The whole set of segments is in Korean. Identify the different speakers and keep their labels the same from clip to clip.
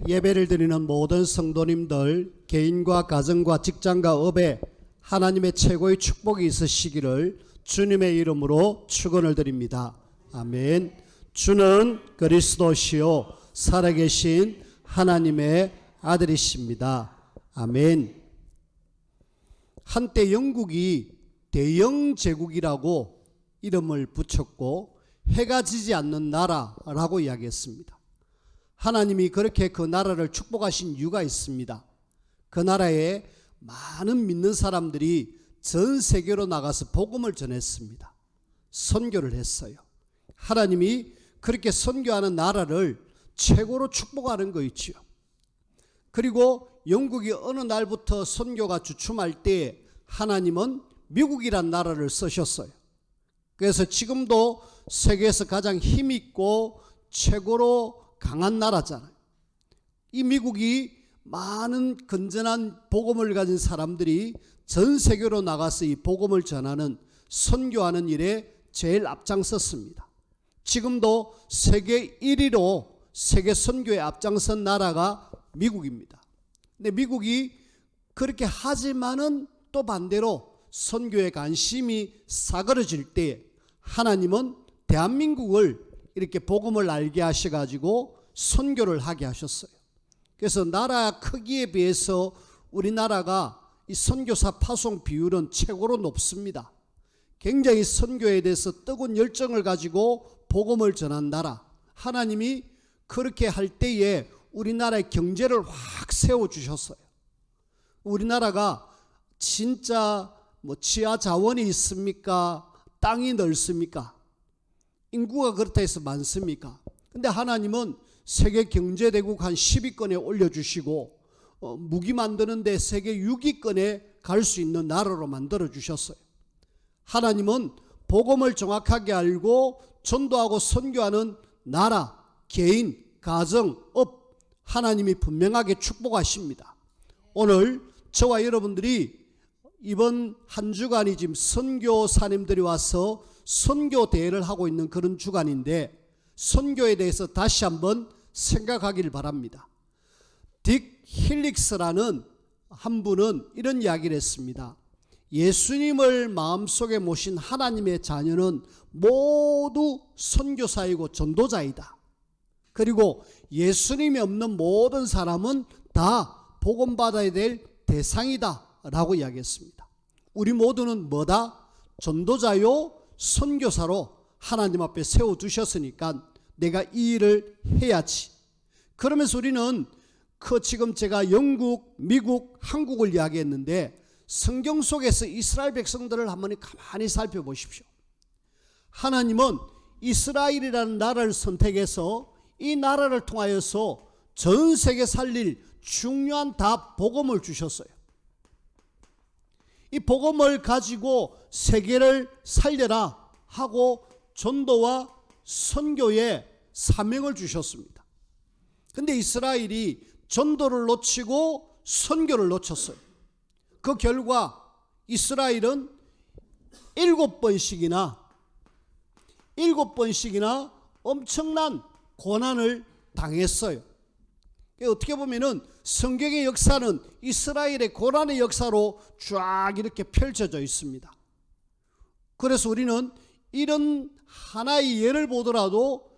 Speaker 1: 예배를 드리는 모든 성도님들, 개인과 가정과 직장과 업에 하나님의 최고의 축복이 있으시기를 주님의 이름으로 축원을 드립니다. 아멘. 주는 그리스도시요 살아계신 하나님의 아들이십니다. 아멘. 한때 영국이 대영 제국이라고 이름을 붙였고 해가 지지 않는 나라라고 이야기했습니다. 하나님이 그렇게 그 나라를 축복하신 이유가 있습니다. 그 나라에 많은 믿는 사람들이 전 세계로 나가서 복음을 전했습니다. 선교를 했어요. 하나님이 그렇게 선교하는 나라를 최고로 축복하는 거 있지요. 그리고 영국이 어느 날부터 선교가 주춤할 때 하나님은 미국이란 나라를 쓰셨어요. 그래서 지금도 세계에서 가장 힘있고 최고로 강한 나라잖아요. 이 미국이 많은 건전한 복음을 가진 사람들이 전 세계로 나가서 이 복음을 전하는 선교하는 일에 제일 앞장섰습니다. 지금도 세계 1위로 세계 선교에 앞장선 나라가 미국입니다. 근데 미국이 그렇게 하지만은 또 반대로 선교에 관심이 사그러질 때 하나님은 대한민국을 이렇게 복음을 알게 하셔가지고 선교를 하게 하셨어요. 그래서 나라 크기에 비해서 우리나라가 이 선교사 파송 비율은 최고로 높습니다. 굉장히 선교에 대해서 뜨거운 열정을 가지고 복음을 전한 나라. 하나님이 그렇게 할 때에 우리나라의 경제를 확 세워주셨어요. 우리나라가 진짜 지하 자원이 있습니까? 땅이 넓습니까? 인구가 그렇다 해서 많습니까? 근데 하나님은 세계 경제대국 한 10위권에 올려주시고 무기 만드는데 세계 6위권에 갈 수 있는 나라로 만들어주셨어요. 하나님은 복음을 정확하게 알고 전도하고 선교하는 나라, 개인, 가정, 업 하나님이 분명하게 축복하십니다. 오늘 저와 여러분들이 이번 한 주간이 지금 선교사님들이 와서 선교 대회를 하고 있는 그런 주간인데 선교에 대해서 다시 한번 생각하기를 바랍니다. 딕 힐릭스라는 한 분은 이런 이야기를 했습니다. 예수님을 마음속에 모신 하나님의 자녀는 모두 선교사이고 전도자이다. 그리고 예수님이 없는 모든 사람은 다 복음받아야 될 대상이다 라고 이야기했습니다. 우리 모두는 뭐다? 전도자요 선교사로 하나님 앞에 세워두셨으니까 내가 이 일을 해야지. 그러면서 우리는 지금 제가 영국, 미국, 한국을 이야기했는데 성경 속에서 이스라엘 백성들을 한번 가만히 살펴보십시오. 하나님은 이스라엘이라는 나라를 선택해서 이 나라를 통하여서 전 세계 살릴 중요한 복음을 주셨어요. 이 복음을 가지고 세계를 살려라 하고 전도와 선교의 사명을 주셨습니다. 근데 이스라엘이 전도를 놓치고 선교를 놓쳤어요. 그 결과 이스라엘은 7번씩이나 엄청난 고난을 당했어요. 어떻게 보면은 성경의 역사는 이스라엘의 고난의 역사로 쫙 이렇게 펼쳐져 있습니다. 그래서 우리는 이런 하나의 예를 보더라도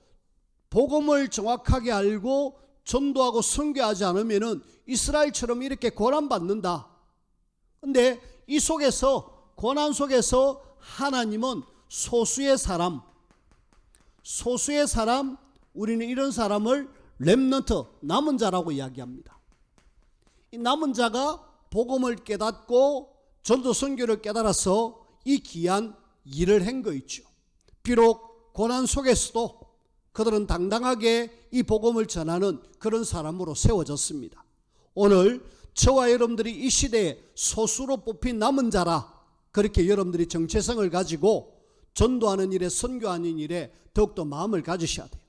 Speaker 1: 복음을 정확하게 알고 전도하고 선교하지 않으면은 이스라엘처럼 이렇게 고난받는다. 근데 이 속에서 고난 속에서 하나님은 소수의 사람 우리는 이런 사람을 렘넌트 남은 자라고 이야기합니다. 이 남은 자가 복음을 깨닫고 전도 선교를 깨달아서 이 귀한 일을 한 거 있죠. 비록 고난 속에서도 그들은 당당하게 이 복음을 전하는 그런 사람으로 세워졌습니다. 오늘 저와 여러분들이 이 시대에 소수로 뽑힌 남은 자라 그렇게 여러분들이 정체성을 가지고 전도하는 일에 선교하는 일에 더욱더 마음을 가지셔야 돼요.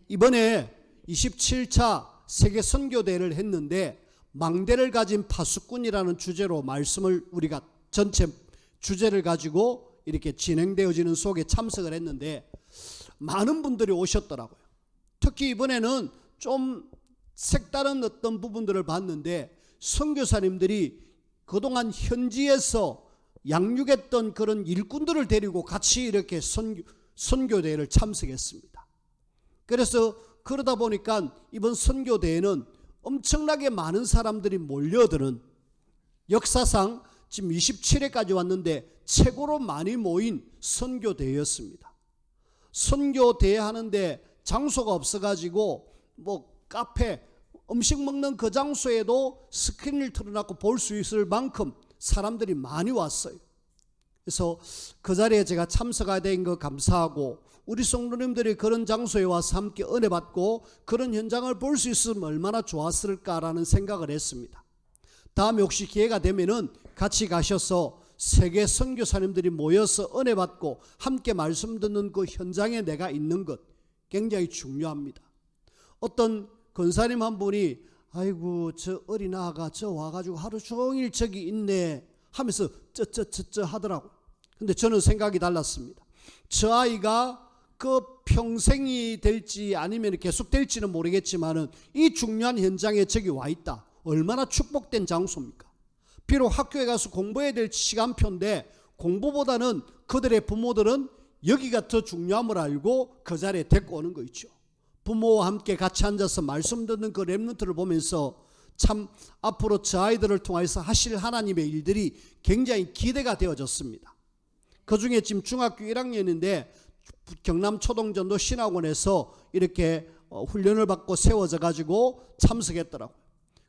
Speaker 1: 이번에 27차 세계 선교대회를 했는데 망대를 가진 파수꾼이라는 주제로 말씀을 우리가 전체 주제를 가지고 이렇게 진행되어지는 속에 참석을 했는데 많은 분들이 오셨더라고요. 특히 이번에는 좀 색다른 어떤 부분들을 봤는데, 선교사님들이 그동안 현지에서 양육했던 그런 일꾼들을 데리고 같이 이렇게 선교대회를 참석했습니다. 그래서 그러다 보니까 이번 선교대회는 엄청나게 많은 사람들이 몰려드는, 역사상 지금 27회까지 왔는데 최고로 많이 모인 선교대회였습니다. 선교대회 하는데 장소가 없어가지고 카페, 음식 먹는 그 장소에도 스크린을 틀어놓고 볼 수 있을 만큼 사람들이 많이 왔어요. 그래서 그 자리에 제가 참석하게 된 거 감사하고, 우리 성도님들이 그런 장소에 와서 함께 은혜 받고 그런 현장을 볼 수 있으면 얼마나 좋았을까라는 생각을 했습니다. 다음에 혹시 기회가 되면은 같이 가셔서 세계 선교사님들이 모여서 은혜 받고 함께 말씀 듣는 그 현장에 내가 있는 것 굉장히 중요합니다. 어떤 권사님 한 분이 아이고 저 어린아가 저 와가지고 하루 종일 저기 있네 하면서 쩌 하더라고. 근데 저는 생각이 달랐습니다. 저 아이가 그 평생이 될지 아니면 계속 될지는 모르겠지만은 이 중요한 현장에 저기 와 있다. 얼마나 축복된 장소입니까? 비록 학교에 가서 공부해야 될 시간표인데 공부보다는 그들의 부모들은 여기가 더 중요함을 알고 그 자리에 데리고 오는 거 있죠. 부모와 함께 같이 앉아서 말씀 듣는 그 렘넌트를 보면서 참 앞으로 저 아이들을 통해서 하실 하나님의 일들이 굉장히 기대가 되어졌습니다. 그 중에 지금 중학교 1학년인데 경남 초동전도 신학원에서 이렇게 훈련을 받고 세워져 가지고 참석했더라고요.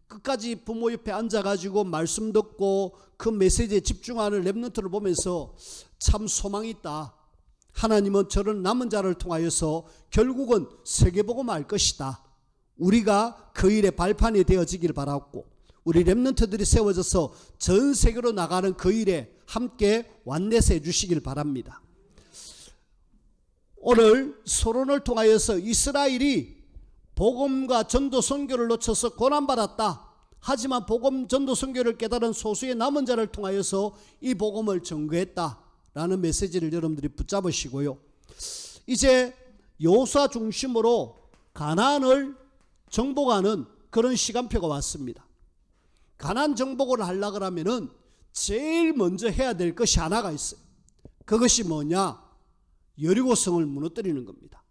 Speaker 1: 끝까지 부모 옆에 앉아가지고 말씀 듣고 그 메시지에 집중하는 렘넌트를 보면서 참 소망이 있다. 하나님은 저런 남은 자를 통하여서 결국은 세계복음을 알 것이다. 우리가 그 일의 발판이 되어지길 바랐고, 우리 렘넌트들이 세워져서 전 세계로 나가는 그 일에 함께 완내해 주시길 바랍니다. 오늘 서론을 통하여서 이스라엘이 복음과 전도 선교를 놓쳐서 고난받았다. 하지만 복음 전도 선교를 깨달은 소수의 남은 자를 통하여서 이 복음을 전거했다라는 메시지를 여러분들이 붙잡으시고요. 이제 여호수아 중심으로 가나안을 정복하는 그런 시간표가 왔습니다. 가나안 정복을 하려고 하면은 제일 먼저 해야 될 것이 하나가 있어요. 그것이 뭐냐? 여리고성을 무너뜨리는 겁니다.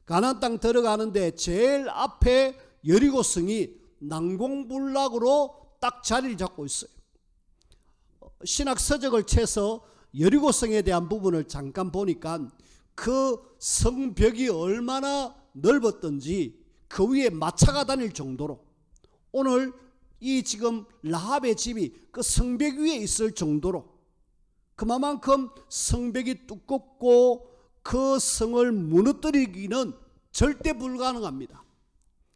Speaker 1: 가나안 땅 들어가는데 제일 앞에 여리고성이 난공불락으로 딱 자리를 잡고 있어요. 신학 서적을 채서 여리고성에 대한 부분을 잠깐 보니까 그 성벽이 얼마나 넓었던지 그 위에 마차가 다닐 정도로, 오늘 이 지금 라합의 집이 그 성벽 위에 있을 정도로 그만큼 성벽이 두껍고 그 성을 무너뜨리기는 절대 불가능합니다.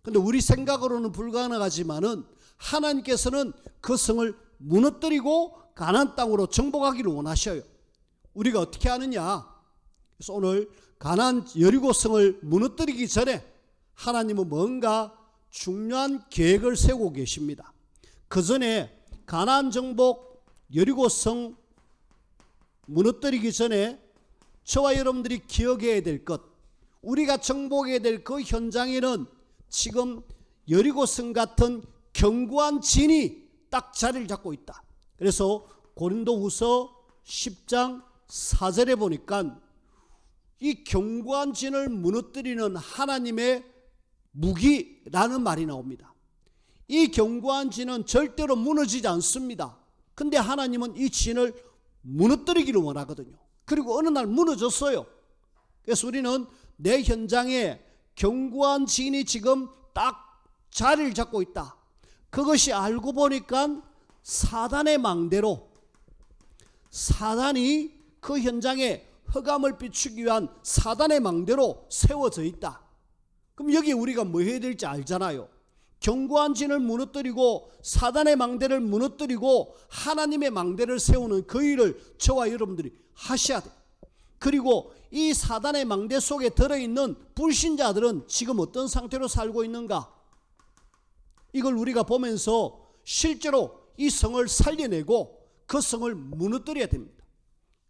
Speaker 1: 그런데 우리 생각으로는 불가능하지만은 하나님께서는 그 성을 무너뜨리고 가나안 땅으로 정복하기를 원하셔요. 우리가 어떻게 하느냐? 그래서 오늘 가나안 여리고성을 무너뜨리기 전에 하나님은 뭔가 중요한 계획을 세우고 계십니다. 그 전에 가나안 정복 여리고성 무너뜨리기 전에 저와 여러분들이 기억해야 될 것, 우리가 정복해야 될 그 현장에는 지금 여리고성 같은 견고한 진이 딱 자리를 잡고 있다. 그래서 고린도후서 10장 4절에 보니까 이 견고한 진을 무너뜨리는 하나님의 무기라는 말이 나옵니다. 이 견고한 진은 절대로 무너지지 않습니다. 근데 하나님은 이 진을 무너뜨리기를 원하거든요. 그리고 어느 날 무너졌어요. 그래서 우리는 내 현장에 견고한 진이 지금 딱 자리를 잡고 있다. 그것이 알고 보니까 사단의 망대로, 사단이 그 현장에 흑암을 비추기 위한 사단의 망대로 세워져 있다. 그럼 여기 우리가 뭐 해야 될지 알잖아요. 견고한 진을 무너뜨리고 사단의 망대를 무너뜨리고 하나님의 망대를 세우는 그 일을 저와 여러분들이 하셔야 돼요. 그리고 이 사단의 망대 속에 들어있는 불신자들은 지금 어떤 상태로 살고 있는가? 이걸 우리가 보면서 실제로 이 성을 살려내고 그 성을 무너뜨려야 됩니다.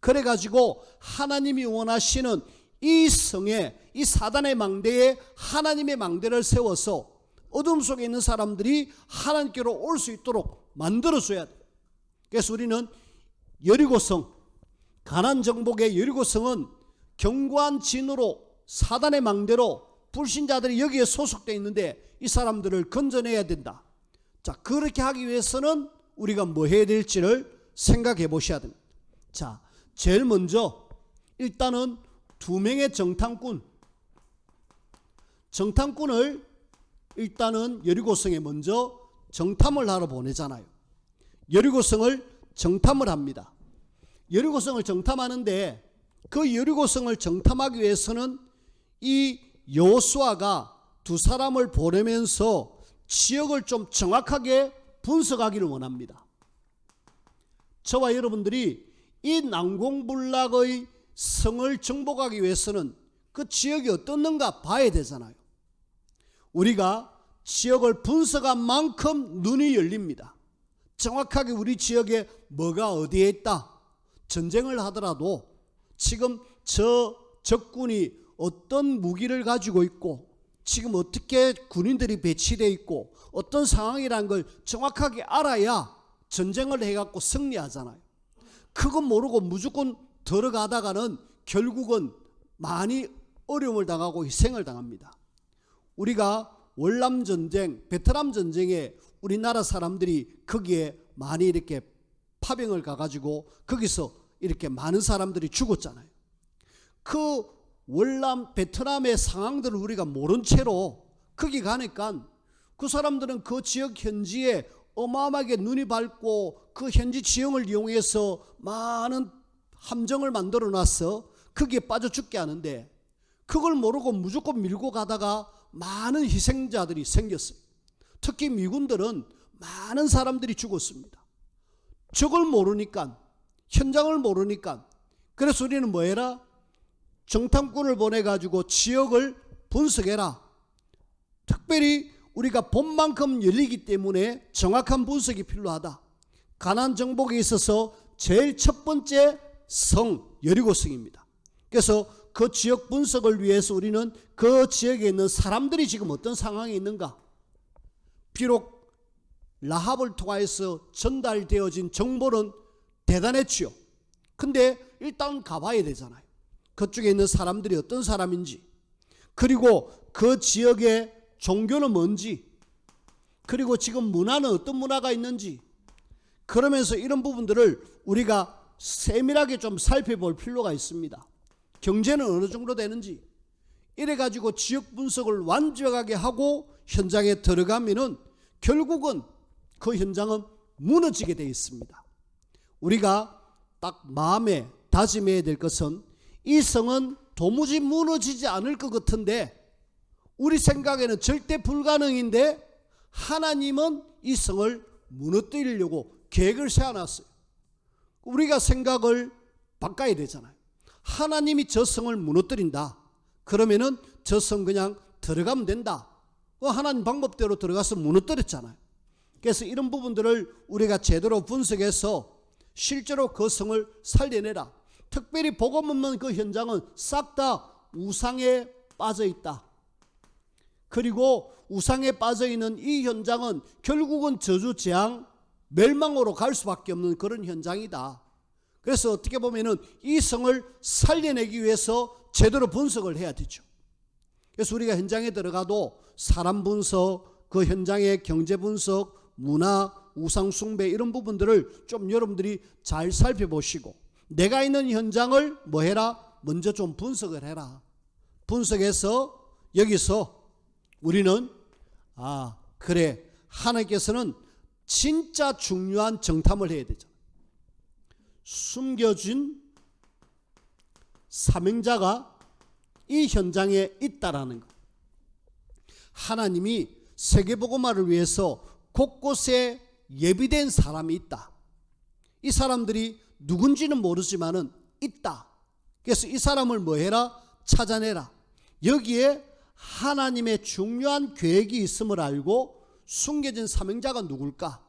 Speaker 1: 그래가지고 하나님이 원하시는 이 성에, 이 사단의 망대에 하나님의 망대를 세워서 어둠 속에 있는 사람들이 하나님께로 올 수 있도록 만들어줘야 돼요. 그래서 우리는 여리고성, 가나안 정복의 여리고성은 견고한 진으로 사단의 망대로 불신자들이 여기에 소속되어 있는데 이 사람들을 건져내야 된다. 자, 그렇게 하기 위해서는 우리가 뭐 해야 될지를 생각해 보셔야 됩니다. 자, 제일 먼저 일단은 2명의 정탐꾼을 일단은 여리고성에 먼저 정탐을 하러 보내잖아요. 여리고성을 정탐을 합니다. 여리고성을 정탐하는데 그 여리고성을 정탐하기 위해서는 이 여호수아가 2사람을 보내면서 지역을 좀 정확하게 분석하기를 원합니다. 저와 여러분들이 이 난공불락의 성을 정복하기 위해서는 그 지역이 어떻는가 봐야 되잖아요. 우리가 지역을 분석한 만큼 눈이 열립니다. 정확하게 우리 지역에 뭐가 어디에 있다. 전쟁을 하더라도 지금 저 적군이 어떤 무기를 가지고 있고 지금 어떻게 군인들이 배치되어 있고 어떤 상황이라는 걸 정확하게 알아야 전쟁을 해갖고 승리하잖아요. 그건 모르고 무조건 들어가다가는 결국은 많이 어려움을 당하고 희생을 당합니다. 우리가 월남전쟁, 베트남 전쟁에 우리나라 사람들이 거기에 많이 이렇게 파병을 가가지고 거기서 이렇게 많은 사람들이 죽었잖아요. 그 월남 베트남의 상황들을 우리가 모른 채로 거기 가니까 그 사람들은 그 지역 현지에 어마어마하게 눈이 밝고 그 현지 지형을 이용해서 많은 함정을 만들어 놨어 거기에 빠져 죽게 하는데 그걸 모르고 무조건 밀고 가다가 많은 희생자들이 생겼어요. 특히 미군들은 많은 사람들이 죽었습니다. 적을 모르니까, 현장을 모르니까. 그래서 우리는 뭐 해라? 정탐꾼을 보내가지고 지역을 분석해라. 특별히 우리가 본 만큼 열리기 때문에 정확한 분석이 필요하다. 가나안 정복에 있어서 제일 첫 번째 성 여리고성입니다. 그래서 그 지역 분석을 위해서 우리는 그 지역에 있는 사람들이 지금 어떤 상황에 있는가. 비록 라합을 통해서 전달되어진 정보는 대단했지요. 근데 일단 가봐야 되잖아요. 그쪽에 있는 사람들이 어떤 사람인지, 그리고 그 지역의 종교는 뭔지, 그리고 지금 문화는 어떤 문화가 있는지, 그러면서 이런 부분들을 우리가 세밀하게 좀 살펴볼 필요가 있습니다. 경제는 어느 정도 되는지, 이래가지고 지역 분석을 완벽하게 하고 현장에 들어가면은 결국은 그 현장은 무너지게 되어 있습니다. 우리가 딱 마음에 다짐해야 될 것은 이 성은 도무지 무너지지 않을 것 같은데 우리 생각에는 절대 불가능인데 하나님은 이 성을 무너뜨리려고 계획을 세워놨어요. 우리가 생각을 바꿔야 되잖아요. 하나님이 저 성을 무너뜨린다. 그러면은 저 성 그냥 들어가면 된다. 하나님 방법대로 들어가서 무너뜨렸잖아요. 그래서 이런 부분들을 우리가 제대로 분석해서 실제로 그 성을 살려내라. 특별히 복음 없는 그 현장은 싹 다 우상에 빠져 있다. 그리고 우상에 빠져 있는 이 현장은 결국은 저주 재앙 멸망으로 갈 수밖에 없는 그런 현장이다. 그래서 어떻게 보면은 이 성을 살려내기 위해서 제대로 분석을 해야 되죠. 그래서 우리가 현장에 들어가도 사람 분석, 그 현장의 경제 분석, 문화, 우상 숭배 이런 부분들을 좀 여러분들이 잘 살펴보시고 내가 있는 현장을 뭐 해라? 먼저 좀 분석을 해라. 분석해서 여기서 우리는 그래, 하나님께서는 진짜 중요한 정탐을 해야 되죠. 숨겨진 사명자가 이 현장에 있다라는 것. 하나님이 세계복음화를 위해서 곳곳에 예비된 사람이 있다. 이 사람들이 누군지는 모르지만은 있다. 그래서 이 사람을 뭐 해라? 찾아내라. 여기에 하나님의 중요한 계획이 있음을 알고 숨겨진 사명자가 누굴까?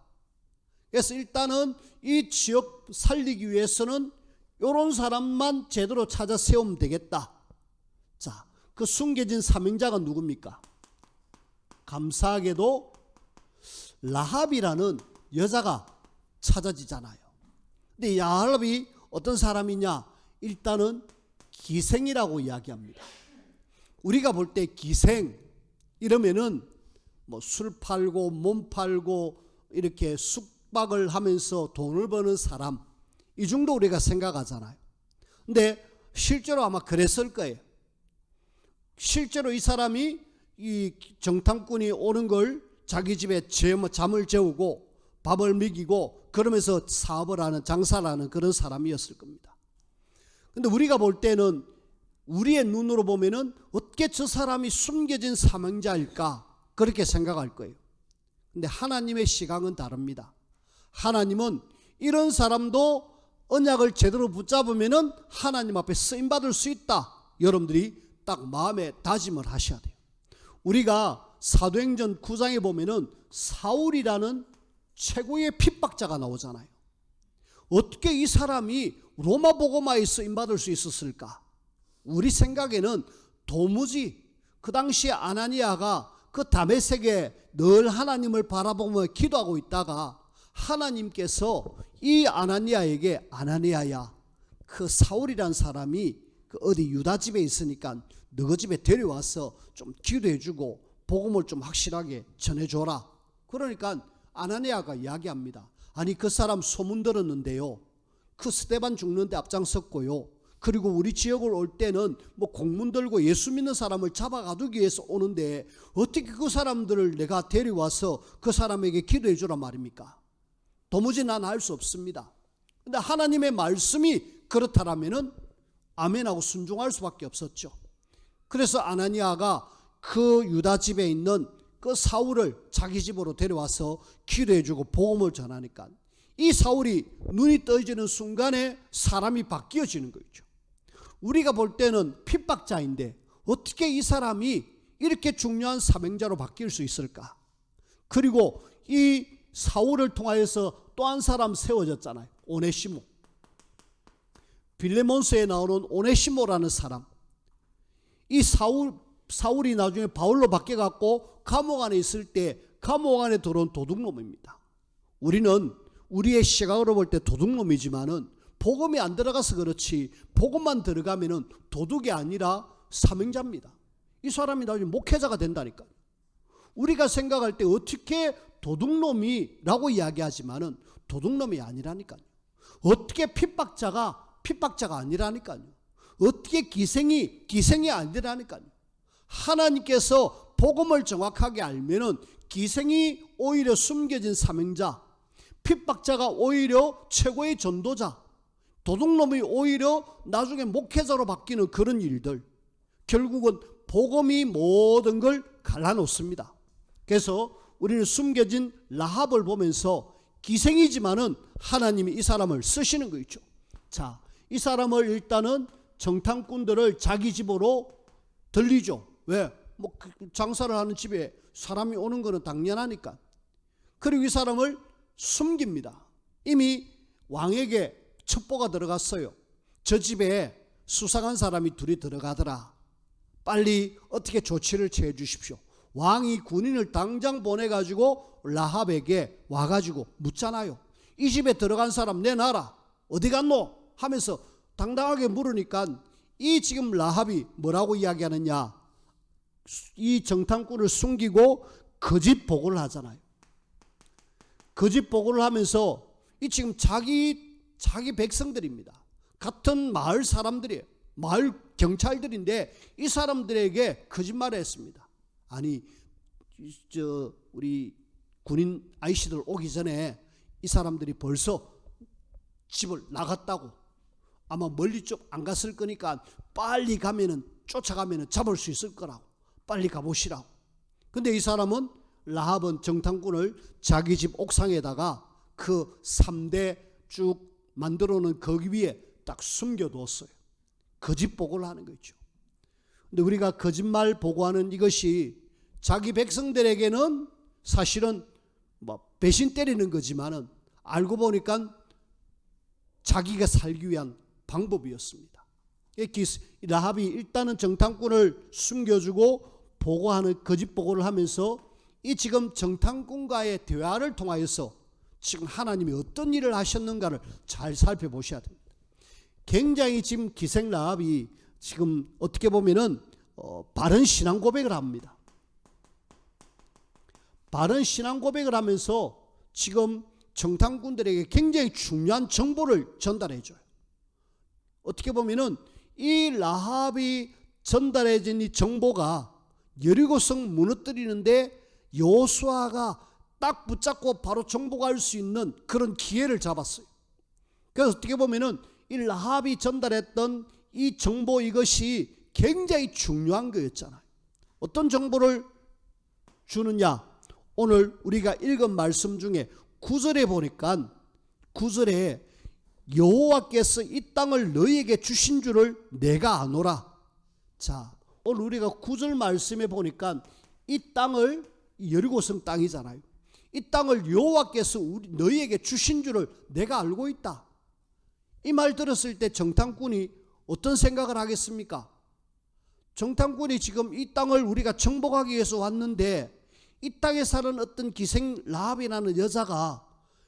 Speaker 1: 그래서 일단은 이 지역 살리기 위해서는 이런 사람만 제대로 찾아 세우면 되겠다. 자, 그 숨겨진 사명자가 누굽니까? 감사하게도 라합이라는 여자가 찾아지잖아요. 근데 이 라합이 어떤 사람이냐? 일단은 기생이라고 이야기합니다. 우리가 볼 때 기생 이러면은 뭐 술 팔고 몸 팔고 이렇게 숙박을 하면서 돈을 버는 사람, 이 정도 우리가 생각하잖아요. 근데 실제로 아마 그랬을 거예요. 실제로 이 사람이 이 정탐꾼이 오는 걸 자기 집에 잠을 재우고 밥을 먹이고 그러면서 사업을 하는, 장사를 하는 그런 사람이었을 겁니다. 근데 우리가 볼 때는, 우리의 눈으로 보면은 어떻게 저 사람이 숨겨진 사명자일까 그렇게 생각할 거예요. 근데 하나님의 시각은 다릅니다. 하나님은 이런 사람도 언약을 제대로 붙잡으면은 하나님 앞에 쓰임 받을 수 있다. 여러분들이 딱 마음에 다짐을 하셔야 돼요. 우리가 사도행전 9장에 보면은 사울이라는 최고의 핍박자가 나오잖아요. 어떻게 이 사람이 로마 복음화에 쓰임 받을 수 있었을까? 우리 생각에는 도무지, 그 당시에 아나니아가 그 다메섹에 늘 하나님을 바라보며 기도하고 있다가 하나님께서 이 아나니아에게, 아나니아야, 그 사울이란 사람이 그 어디 유다 집에 있으니까 너희 집에 데려와서 좀 기도해주고 복음을 좀 확실하게 전해줘라. 그러니까 아나니아가 이야기합니다. 아니, 그 사람 소문 들었는데요, 그 스데반 죽는데 앞장섰고요, 그리고 우리 지역을 올 때는 뭐 공문 들고 예수 믿는 사람을 잡아가두기 위해서 오는데 어떻게 그 사람들을 내가 데려와서 그 사람에게 기도해 주란 말입니까? 도무지 난 알 수 없습니다. 근데 하나님의 말씀이 그렇다라면은 아멘하고 순종할 수밖에 없었죠. 그래서 아나니아가 그 유다 집에 있는 그 사울을 자기 집으로 데려와서 기도해 주고 복음을 전하니까 이 사울이 눈이 떠지는 순간에 사람이 바뀌어지는 거죠. 우리가 볼 때는 핍박자인데 어떻게 이 사람이 이렇게 중요한 사명자로 바뀔 수 있을까? 그리고 이 사울을 통하여서 또 한 사람 세워졌잖아요. 오네시모. 빌레몬스에 나오는 오네시모라는 사람. 이 사울이 나중에 바울로 바뀌어갖고 감옥 안에 있을 때 감옥 안에 들어온 도둑놈입니다. 우리는 우리의 시각으로 볼 때 도둑놈이지만은 복음이 안 들어가서 그렇지, 복음만 들어가면은 도둑이 아니라 사명자입니다. 이 사람이 나중에 목회자가 된다니까요. 우리가 생각할 때 어떻게 도둑놈이라고 이야기하지만은 도둑놈이 아니라니까요. 어떻게 핍박자가 아니라니까요. 어떻게 기생이 아니라니까요. 하나님께서 복음을 정확하게 알면은 기생이 오히려 숨겨진 사명자, 핍박자가 오히려 최고의 전도자, 도둑놈이 오히려 나중에 목회자로 바뀌는 그런 일들, 결국은 복음이 모든 걸 갈라놓습니다. 그래서 우리는 숨겨진 라합을 보면서 기생이지만은 하나님이 이 사람을 쓰시는 거 있죠. 자, 이 사람을 일단은 정탐꾼들을 자기 집으로 들리죠. 왜? 뭐 장사를 하는 집에 사람이 오는 거는 당연하니까. 그리고 이 사람을 숨깁니다. 이미 왕에게 첩보가 들어갔어요. 저 집에 수상한 사람이 둘이 들어가더라. 빨리 어떻게 조치를 취해 주십시오. 왕이 군인을 당장 보내가지고 라합에게 와가지고 묻잖아요. 이 집에 들어간 사람 내놔라. 어디 갔노? 하면서 당당하게 물으니까 이 지금 라합이 뭐라고 이야기하느냐? 이 정탐꾼을 숨기고 거짓 보고를 하잖아요. 거짓 보고를 하면서 이 지금 자기 백성들입니다. 같은 마을 사람들이에요. 마을 경찰들인데 이 사람들에게 거짓말을 했습니다. 아니, 우리 군인 아이씨들 오기 전에 이 사람들이 벌써 집을 나갔다고, 아마 멀리 쪽 안 갔을 거니까 빨리 가면은, 쫓아가면은 잡을 수 있을 거라고, 빨리 가보시라고. 근데 이 사람은, 라합은 정탐꾼을 자기 집 옥상에다가 그 3대 쭉 만들어 놓은 거기 위에 딱 숨겨두었어요. 거짓 보고를 하는 거죠. 근데 우리가 거짓말 보고하는 이것이 자기 백성들에게는 사실은 뭐 배신 때리는 거지만은 알고 보니까 자기가 살기 위한 방법이었습니다. 라합이 일단은 정탐꾼을 숨겨주고 보고하는 거짓 보고를 하면서 이 지금 정탐꾼과의 대화를 통하여서 지금 하나님이 어떤 일을 하셨는가를 잘 살펴보셔야 됩니다. 굉장히 지금 기생 라합이 지금 어떻게 보면은 바른 신앙 고백을 합니다. 바른 신앙 고백을 하면서 지금 정탐꾼들에게 굉장히 중요한 정보를 전달해 줘요. 어떻게 보면은 이 라합이 전달해진 이 정보가 여리고성 무너뜨리는데 여호수아가 딱 붙잡고 바로 정복할 수 있는 그런 기회를 잡았어요. 그래서 어떻게 보면은 이 라합이 전달했던 이 정보, 이것이 굉장히 중요한 거였잖아요. 어떤 정보를 주느냐? 오늘 우리가 읽은 말씀 중에 9절에 보니까 9절에 여호와께서 이 땅을 너희에게 주신 줄을 내가 아노라. 자, 오늘 우리가 9절 말씀에 보니까 이 땅을, 여리고성 땅이잖아요. 이 땅을 여호와께서 너희에게 주신 줄을 내가 알고 있다. 이 말 들었을 때 정탐꾼이 어떤 생각을 하겠습니까? 정탐꾼이 지금 이 땅을 우리가 정복하기 위해서 왔는데 이 땅에 사는 어떤 기생 라합이라는 여자가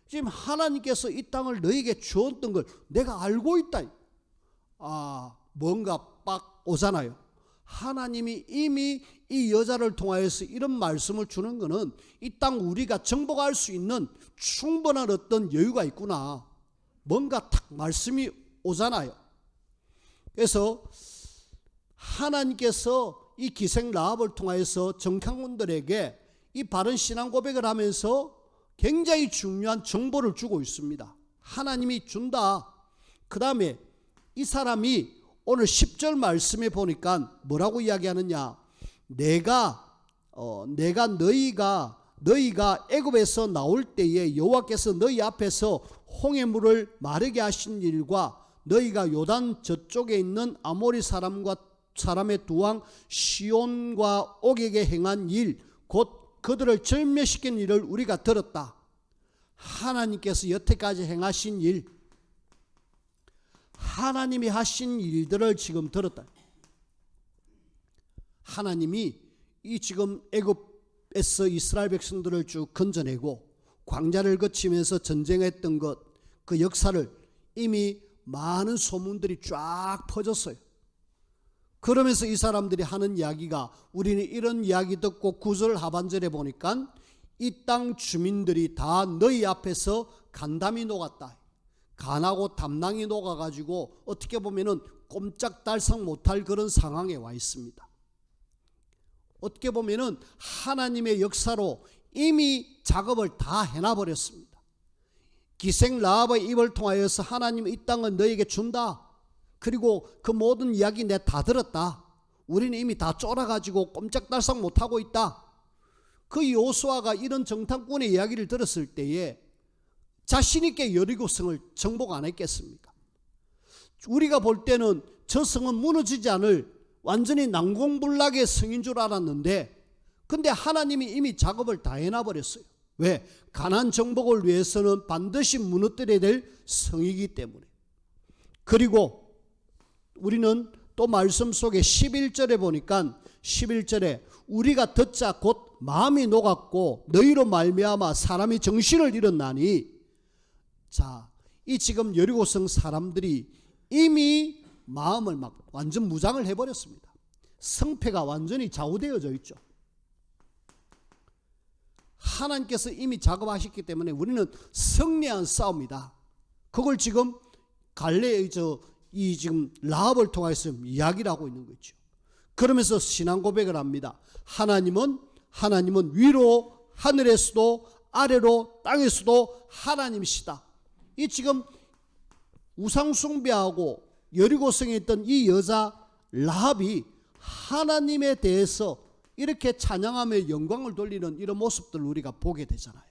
Speaker 1: 지금 하나님께서 이 땅을 너희에게 주었던 걸 내가 알고 있다. 뭔가 빡 오잖아요. 하나님이 이미 이 여자를 통하여서 이런 말씀을 주는 것은 이 땅 우리가 정복할 수 있는 충분한 어떤 여유가 있구나. 뭔가 탁 말씀이 오잖아요. 그래서 하나님께서 이 기생 라합을 통하여서 정탐꾼들에게 이 바른 신앙 고백을 하면서 굉장히 중요한 정보를 주고 있습니다. 하나님이 준다. 그 다음에 이 사람이 오늘 10절 말씀에 보니까 뭐라고 이야기하느냐? 내가 너희가 애굽에서 나올 때에 여호와께서 너희 앞에서 홍해물을 마르게 하신 일과 너희가 요단 저쪽에 있는 아모리 사람의 두 왕 시온과 옥에게 행한 일, 곧 그들을 절멸시킨 일을 우리가 들었다. 하나님께서 여태까지 행하신 일, 하나님이 하신 일들을 지금 들었다. 하나님이 이 지금 애굽에서 이스라엘 백성들을 쭉 건져내고 광야를 거치면서 전쟁했던 것, 그 역사를 이미 많은 소문들이 쫙 퍼졌어요. 그러면서 이 사람들이 하는 이야기가, 우리는 이런 이야기 듣고 9절 하반절에 보니까 이 땅 주민들이 다 너희 앞에서 간담이 녹았다. 간하고 담낭이 녹아가지고 어떻게 보면은 꼼짝달싹 못할 그런 상황에 와 있습니다. 어떻게 보면은 하나님의 역사로 이미 작업을 다 해놔버렸습니다. 기생 라합의 입을 통하여서 하나님은 이 땅은 너에게 준다. 그리고 그 모든 이야기 내가 다 들었다. 우리는 이미 다 쫄아가지고 꼼짝달싹 못하고 있다. 그 여호수아가 이런 정탐꾼의 이야기를 들었을 때에 자신 있게 여리고성을 정복 안 했겠습니까? 우리가 볼 때는 저 성은 무너지지 않을 완전히 난공불락의 성인 줄 알았는데, 근데 하나님이 이미 작업을 다 해놔버렸어요. 왜? 가나안 정복을 위해서는 반드시 무너뜨려야 될 성이기 때문에. 그리고 우리는 또 말씀 속에 11절에 보니까 11절에 우리가 듣자 곧 마음이 녹았고 너희로 말미암아 사람이 정신을 잃었나니. 자, 이 지금 여리고성 사람들이 이미 마음을 막 완전 무장을 해버렸습니다. 성패가 완전히 좌우되어져 있죠. 하나님께서 이미 작업하셨기 때문에 우리는 승리한 싸움이다. 그걸 지금 갈레의 이 지금 라합을 통해서 이야기를 하고 있는 거죠. 그러면서 신앙 고백을 합니다. 하나님은 위로 하늘에서도 아래로 땅에서도 하나님이시다. 이 지금 우상 숭배하고 여리고성에 있던 이 여자 라합이 하나님에 대해서 이렇게 찬양하며 영광을 돌리는 이런 모습들을 우리가 보게 되잖아요.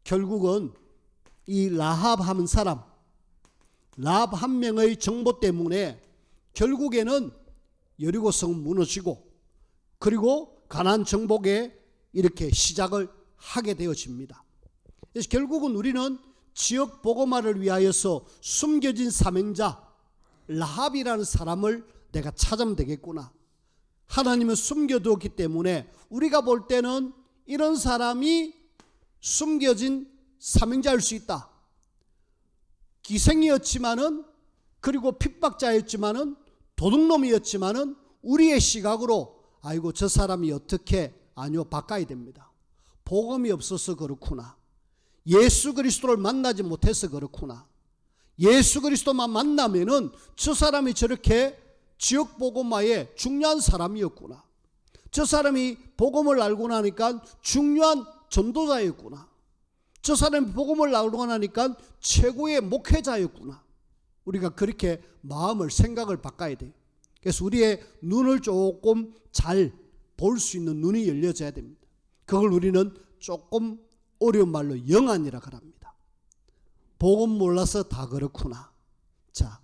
Speaker 1: 결국은 이 라합 한 사람, 라합 한 명의 정보 때문에 결국에는 여리고성 무너지고 그리고 가나안 정복에 이렇게 시작을 하게 되어집니다. 그래서 결국은 우리는 지역 복음화를 위하여서 숨겨진 사명자 라합이라는 사람을 내가 찾으면 되겠구나. 하나님은 숨겨두었기 때문에 우리가 볼 때는 이런 사람이 숨겨진 사명자일 수 있다. 기생이었지만은, 그리고 핍박자였지만은, 도둑놈이었지만은 우리의 시각으로 아이고 저 사람이 어떻게, 아니요, 바꿔야 됩니다. 복음이 없어서 그렇구나. 예수 그리스도를 만나지 못해서 그렇구나. 예수 그리스도만 만나면은 저 사람이 저렇게 지역 복음화에 중요한 사람이었구나. 저 사람이 복음을 알고 나니까 중요한 전도자였구나. 저 사람이 복음을 알고 나니까 최고의 목회자였구나. 우리가 그렇게 마음을, 생각을 바꿔야 돼요. 그래서 우리의 눈을 조금 잘 볼 수 있는 눈이 열려져야 됩니다. 그걸 우리는 조금 어려운 말로 영안이라고 합니다. 복음 몰라서 다 그렇구나. 자,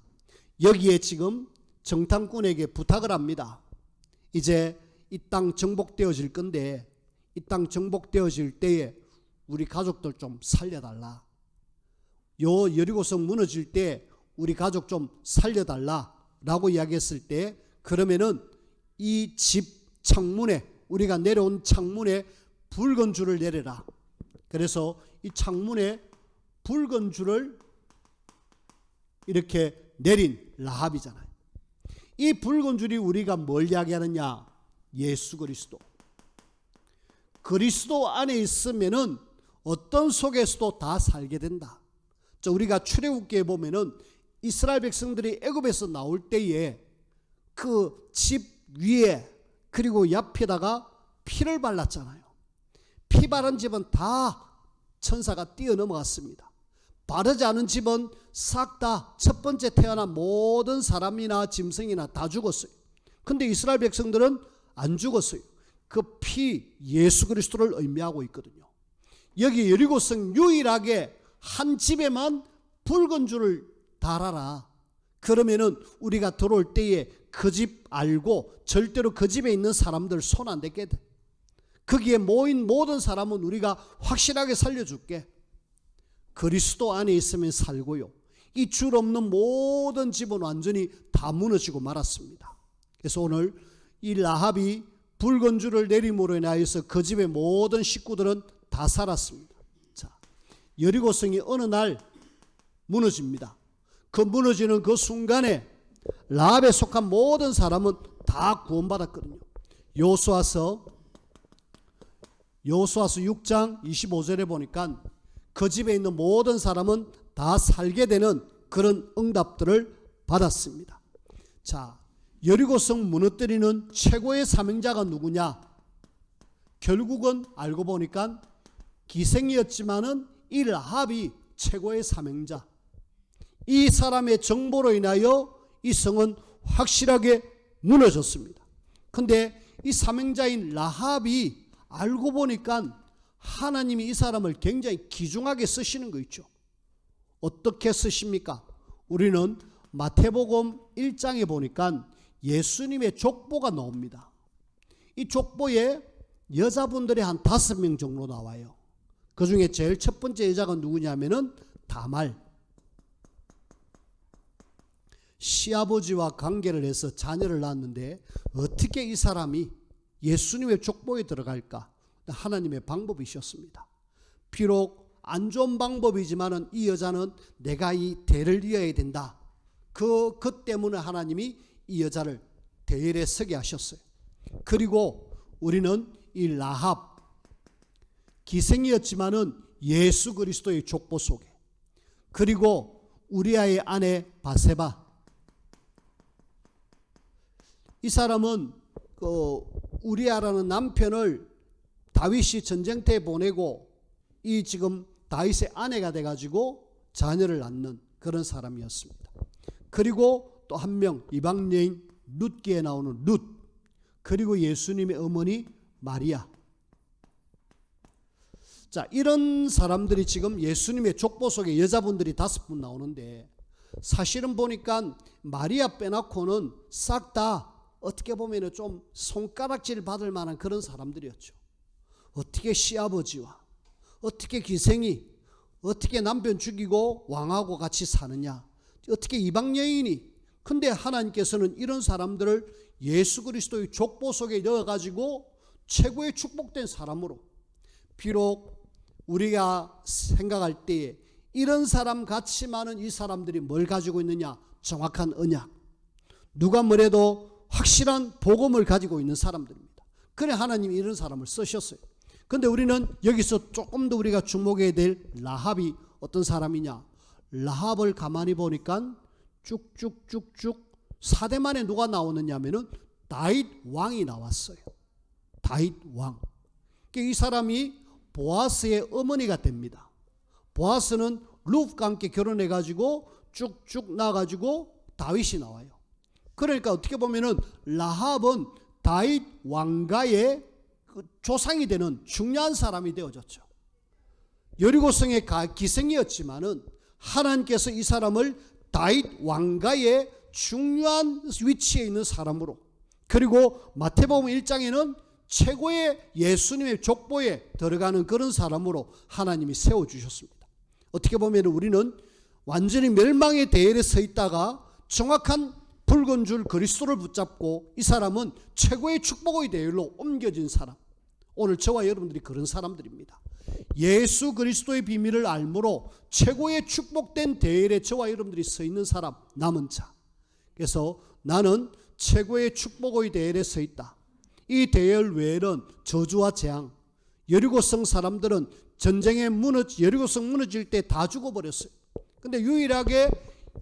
Speaker 1: 여기에 지금 정탐꾼에게 부탁을 합니다. 이제 이 땅 정복되어질 건데, 이 땅 정복되어질 때에 우리 가족들 좀 살려달라. 요 여리고성 무너질 때 우리 가족 좀 살려달라 라고 이야기했을 때, 그러면은 이 집 창문에, 우리가 내려온 창문에 붉은 줄을 내려라. 그래서 이 창문에 붉은 줄을 이렇게 내린 라합이잖아요. 이 붉은 줄이 우리가 뭘 이야기하느냐? 예수 그리스도. 그리스도 안에 있으면은 어떤 속에서도 다 살게 된다. 우리가 출애굽기에 보면은 이스라엘 백성들이 애굽에서 나올 때에 그 집 위에 그리고 옆에다가 피를 발랐잖아요. 피 바른 집은 다 천사가 뛰어넘어갔습니다. 바르지 않은 집은 싹 다 첫 번째 태어난 모든 사람이나 짐승이나 다 죽었어요. 근데 이스라엘 백성들은 안 죽었어요. 그 피, 예수 그리스도를 의미하고 있거든요. 여기 여리고성 유일하게 한 집에만 붉은 줄을 달아라. 그러면은 우리가 들어올 때에 그 집 알고 절대로 그 집에 있는 사람들 손 안 댔게 돼. 거기에 모인 모든 사람은 우리가 확실하게 살려줄게. 그리스도 안에 있으면 살고요. 이 줄 없는 모든 집은 완전히 다 무너지고 말았습니다. 그래서 오늘 이 라합이 붉은 줄을 내림으로 인하여서 그 집의 모든 식구들은 다 살았습니다. 자, 여리고성이 어느 날 무너집니다. 그 무너지는 그 순간에 라합에 속한 모든 사람은 다 구원받았거든요. 여호수아서 6장 25절에 보니까 그 집에 있는 모든 사람은 다 살게 되는 그런 응답들을 받았습니다. 자, 여리고성 무너뜨리는 최고의 사명자가 누구냐? 결국은 알고 보니까 기생이었지만은 이 라합이 최고의 사명자. 이 사람의 정보로 인하여 이 성은 확실하게 무너졌습니다. 근데 이 사명자인 라합이 알고 보니까 하나님이 이 사람을 굉장히 귀중하게 쓰시는 거 있죠. 어떻게 쓰십니까? 우리는 마태복음 1장에 보니까 예수님의 족보가 나옵니다. 이 족보에 여자분들이 한 5명 정도 나와요. 그 중에 제일 첫 번째 여자가 누구냐면은 다말. 시아버지와 관계를 해서 자녀를 낳았는데 어떻게 이 사람이 예수님의 족보에 들어갈까? 하나님의 방법이셨습니다. 비록 안 좋은 방법이지만은 이 여자는 내가 이 대를 이어야 된다. 그 때문에 하나님이 이 여자를 대열에 서게 하셨어요. 그리고 우리는 이 라합, 기생이었지만은 예수 그리스도의 족보 속에, 그리고 우리아의 아내 바세바, 이 사람은 우리아라는 남편을 다윗이 전쟁터에 보내고 이 지금 다윗의 아내가 돼가지고 자녀를 낳는 그런 사람이었습니다. 그리고 또 한 명, 이방 여인 룻기에 나오는 룻, 그리고 예수님의 어머니 마리아. 자, 이런 사람들이 지금 예수님의 족보 속에 여자분들이 5분 나오는데, 사실은 보니까 마리아 빼놓고는 싹 다 어떻게 보면 좀 손가락질 받을 만한 그런 사람들이었죠. 어떻게 시아버지와, 어떻게 기생이, 어떻게 남편 죽이고 왕하고 같이 사느냐, 어떻게 이방 여인이, 근데 하나님께서는 이런 사람들을 예수 그리스도의 족보 속에 넣어가지고 최고의 축복된 사람으로, 비록 우리가 생각할 때에 이런 사람 같이 많은 이 사람들이 뭘 가지고 있느냐? 정확한 언약, 누가 뭐래도 확실한 복음을 가지고 있는 사람들입니다. 그래 하나님이 이런 사람을 쓰셨어요. 근데 우리는 여기서 조금 더 우리가 주목해야 될 라합이 어떤 사람이냐? 라합을 가만히 보니까 쭉쭉쭉쭉 4대 만에 누가 나오느냐 하면은 다윗 왕이 나왔어요. 다윗 왕. 이 사람이 보아스의 어머니가 됩니다. 보아스는 룻과 함께 결혼해가지고 쭉쭉 나가지고 다윗이 나와요. 그러니까 어떻게 보면은 라합은 다윗 왕가의 조상이 되는 중요한 사람이 되어졌죠. 여리고성의 기생이었지만은 하나님께서 이 사람을 다윗 왕가의 중요한 위치에 있는 사람으로, 그리고 마태복음 1장에는 최고의 예수님의 족보에 들어가는 그런 사람으로 하나님이 세워주셨습니다. 어떻게 보면 우리는 완전히 멸망의 대열에 서 있다가 정확한 붉은 줄 그리스도를 붙잡고 이 사람은 최고의 축복의 대열로 옮겨진 사람, 오늘 저와 여러분들이 그런 사람들입니다. 예수 그리스도의 비밀을 알므로 최고의 축복된 대열에 저와 여러분들이 서 있는 사람, 남은 자. 그래서 나는 최고의 축복의 대열에 서 있다. 이 대열 외에는 저주와 재앙, 여리고성 사람들은 전쟁에 여리고성 무너질 때 다 죽어버렸어요. 근데 유일하게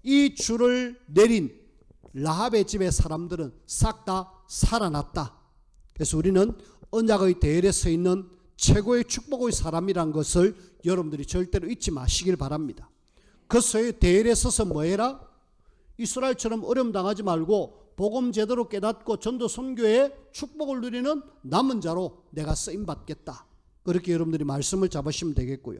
Speaker 1: 이 줄을 내린 라합의 집의 사람들은 싹 다 살아났다. 그래서 우리는 언약의 대열에 서 있는 최고의 축복의 사람이란 것을 여러분들이 절대로 잊지 마시길 바랍니다. 그 대열에 서서 뭐해라? 이스라엘처럼 어려움 당하지 말고 복음 제대로 깨닫고 전도 선교의 축복을 누리는 남은 자로 내가 쓰임 받겠다. 그렇게 여러분들이 말씀을 잡으시면 되겠고요.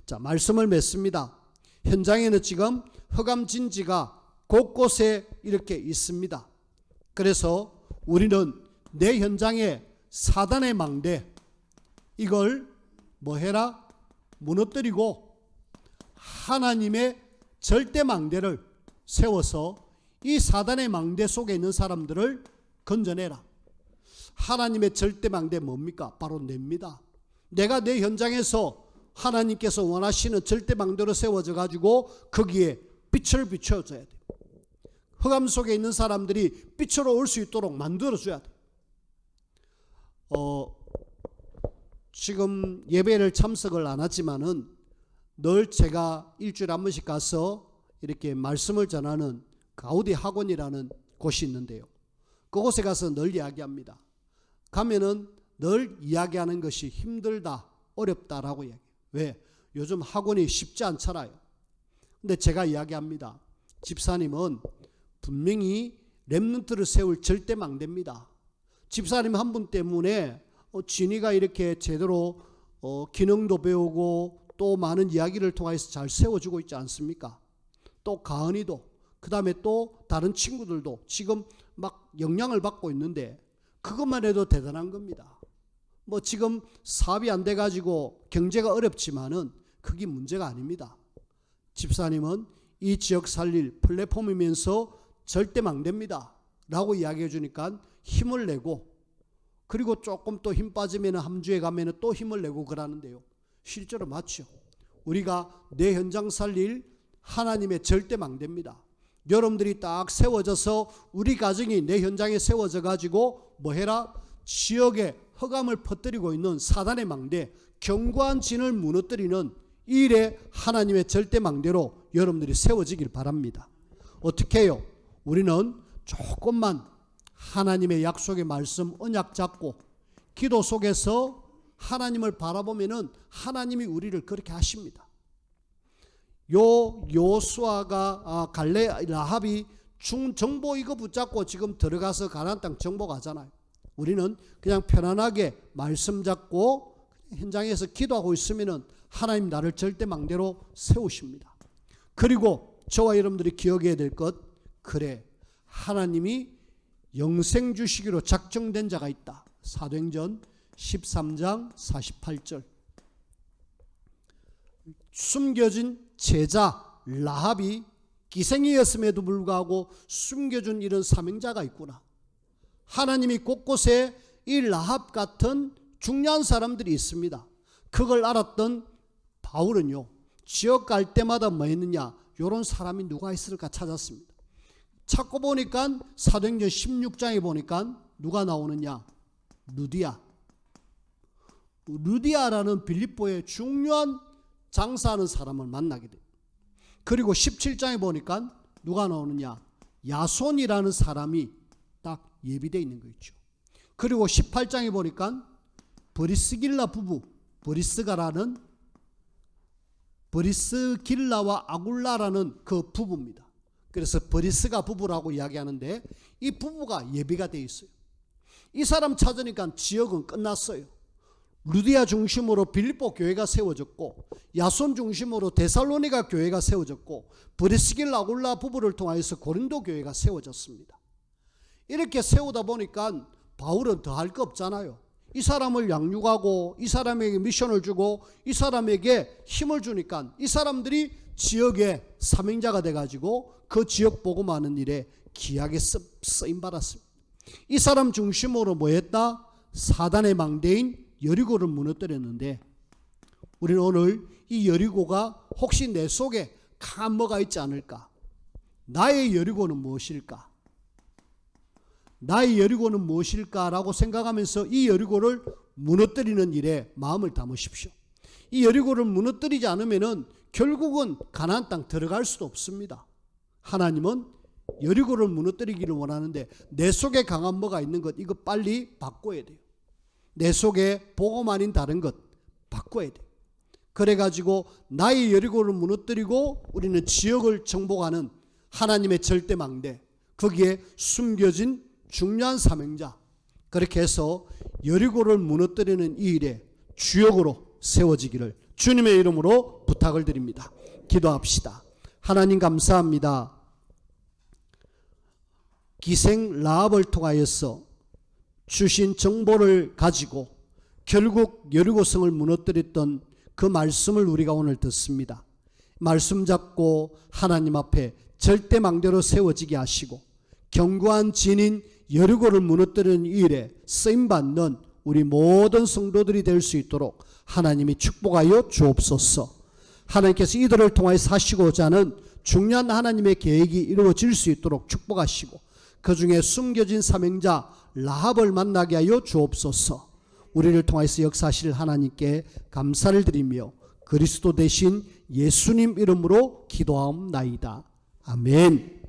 Speaker 1: 자, 말씀을 맺습니다. 현장에는 지금 흑암 진지가 곳곳에 이렇게 있습니다. 그래서 우리는 내 현장에 사단의 망대, 이걸 뭐 해라? 무너뜨리고 하나님의 절대 망대를 세워서 이 사단의 망대 속에 있는 사람들을 건져내라. 하나님의 절대 망대 뭡니까? 바로 냅니다. 내가 내 현장에서 하나님께서 원하시는 절대 망대로 세워져 가지고 거기에 빛을 비춰줘야 돼. 흑암 속에 있는 사람들이 빛으로 올 수 있도록 만들어줘야 돼. 지금 예배를 참석을 안 하지만은 늘 제가 일주일에 한 번씩 가서 이렇게 말씀을 전하는 가우디 학원이라는 곳이 있는데요. 그곳에 가서 늘 이야기합니다. 가면은 늘 이야기하는 것이 힘들다, 어렵다라고 이야기해요. 왜? 요즘 학원이 쉽지 않잖아요. 근데 제가 이야기합니다. 집사님은 분명히 렘넌트를 세울 절대 망대입니다. 집사님 한 분 때문에 진이가 이렇게 제대로 기능도 배우고 또 많은 이야기를 통해서 잘 세워주고 있지 않습니까? 또 가은이도, 그 다음에 또 다른 친구들도 지금 막 영향을 받고 있는데 그것만 해도 대단한 겁니다. 뭐 지금 사업이 안 돼가지고 경제가 어렵지만은 그게 문제가 아닙니다. 집사님은 이 지역 살릴 플랫폼이면서 절대 망대입니다 라고 이야기해 주니까 힘을 내고, 그리고 조금 또 힘 빠지면 한 주에 가면 또 힘을 내고 그러는데요. 실제로 맞죠. 우리가 내 현장 살릴 하나님의 절대 망대입니다. 여러분들이 딱 세워져서 우리 가정이 내 현장에 세워져 가지고 뭐 해라? 지역에 흑암을 퍼뜨리고 있는 사단의 망대, 견고한 진을 무너뜨리는 이 일에 하나님의 절대 망대로 여러분들이 세워지길 바랍니다. 어떻게 해요? 우리는 조금만 하나님의 약속의 말씀 언약 잡고 기도 속에서 하나님을 바라보면은 하나님이 우리를 그렇게 하십니다. 요수아가 라합이 정보 이거 붙잡고 지금 들어가서 가나안 땅 정보 가잖아요. 우리는 그냥 편안하게 말씀 잡고 현장에서 기도하고 있으면은 하나님 나를 절대 망대로 세우십니다. 그리고 저와 여러분들이 기억해야 될 것, 그래 하나님이 영생 주시기로 작정된 자가 있다. 사도행전 13장 48절. 숨겨진 제자 라합이 기생이었음에도 불구하고 숨겨준 이런 사명자가 있구나. 하나님이 곳곳에 이 라합 같은 중요한 사람들이 있습니다. 그걸 알았던 바울은요, 지역 갈 때마다 뭐 했느냐, 이런 사람이 누가 있을까 찾았습니다. 찾고 보니까 사도행전 16장에 보니까 누가 나오느냐, 루디아라는 빌립보의 중요한 장사하는 사람을 만나게 돼요. 그리고 17장에 보니까 누가 나오느냐, 야손이라는 사람이 딱 예비되어 있는 거 있죠. 그리고 18장에 보니까 브리스길라 부부, 브리스길라와 아굴라라는 그 부부입니다. 그래서 브리스가 부부라고 이야기하는데 이 부부가 예비가 되어 있어요. 이 사람 찾으니까 지역은 끝났어요. 루디아 중심으로 빌립보 교회가 세워졌고, 야손 중심으로 데살로니가 교회가 세워졌고, 브리스길라 아굴라 부부를 통하여서 고린도 교회가 세워졌습니다. 이렇게 세우다 보니까 바울은 더 할 거 없잖아요. 이 사람을 양육하고 이 사람에게 미션을 주고 이 사람에게 힘을 주니까 이 사람들이 지역의 사명자가 돼가지고 그 지역 복음하는 일에 귀하게 쓰임받았습니다. 이 사람 중심으로 뭐 했다? 사단의 망대인 여리고를 무너뜨렸는데, 우리는 오늘 이 여리고가 혹시 내 속에 강한 뭐가 있지 않을까? 나의 여리고는 무엇일까? 나의 여리고는 무엇일까라고 생각하면서 이 여리고를 무너뜨리는 일에 마음을 담으십시오. 이 여리고를 무너뜨리지 않으면은 결국은 가나안 땅 들어갈 수도 없습니다. 하나님은 여리고를 무너뜨리기를 원하는데 내 속에 강한 뭐가 있는 것, 이거 빨리 바꿔야 돼요. 내 속에 복음 아닌 다른 것 바꿔야 돼요. 그래가지고 나의 여리고를 무너뜨리고 우리는 지역을 정복하는 하나님의 절대망대, 거기에 숨겨진 중요한 사명자, 그렇게 해서 여리고를 무너뜨리는 이 일에 주역으로 세워지기를 주님의 이름으로 부탁을 드립니다. 기도합시다. 하나님 감사합니다. 기생 라합을 통하여서 주신 정보를 가지고 결국 여리고성을 무너뜨렸던 그 말씀을 우리가 오늘 듣습니다. 말씀 잡고 하나님 앞에 절대망대로 세워지게 하시고 견고한 진인 여리고를 무너뜨리는 이 일에 쓰임받는 우리 모든 성도들이 될 수 있도록 하나님이 축복하여 주옵소서. 하나님께서 이들을 통하여 사시고자 하는 중요한 하나님의 계획이 이루어질 수 있도록 축복하시고 그 중에 숨겨진 사명자 라합을 만나게 하여 주옵소서. 우리를 통하여서 역사하실 하나님께 감사를 드리며 그리스도 대신 예수님 이름으로 기도하옵나이다. 아멘.